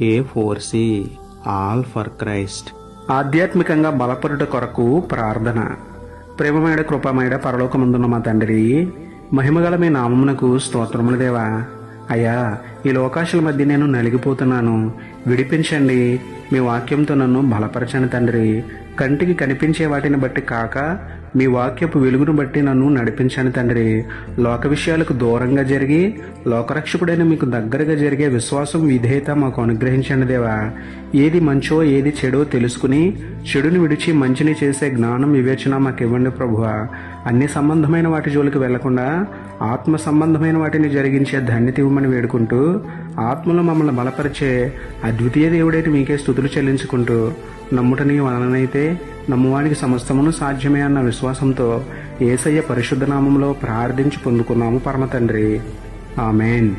A4C all for Christ. ఆధ్యాత్మికంగా బలపరుట కొరకు ప్రార్థన. ప్రేమమేడ కృపమేడ పరలోకమందున్న మా తండ్రి, మహిమగల మీ నామమునకు స్తోత్రములు దేవా. అయ్యా, ఈ లోకాశల మధ్య నేను నలిగిపోతున్నాను, విడిపించండి. మీ వాక్యంతో నన్ను బలపరచండి తండ్రి. కంటికి కనిపించే వాటిని బట్టి కాక మీ వాక్యపు వెలుగును బట్టి నన్ను నడిపించండి తండ్రి. లోక విషయాలకు దూరంగా జరిగి లోకరక్షకుడైన మీకు దగ్గరగా జరిగే విశ్వాసం, విధేయత మాకు అనుగ్రహించండి దేవా. ఏది మంచో ఏది చెడో తెలుసుకుని చెడుని విడిచి మంచిని చేసే జ్ఞానం, వివేచన మాకు ఇవ్వండి ప్రభువా. అన్ని సంబంధమైన వాటి జోలికి వెళ్లకుండా ఆత్మ సంబంధమైన వాటిని జరిగించే ధన్యత ఇవ్వమని వేడుకుంటూ, ఆత్మలో మమ్మల్ని బలపరిచే అద్వితీయ దేవుడైతే మీకే స్తుతులు చెల్లించుకుంటూ, నమ్ముట నీ వలనైతే నమ్మువానికి సమస్తమును సాధ్యమే అన్న విశ్వాసంతో యేసయ్య పరిశుద్ధ నామంలో ప్రార్థించి పొందుకున్నాము పరమ తండ్రి. ఆమెన్.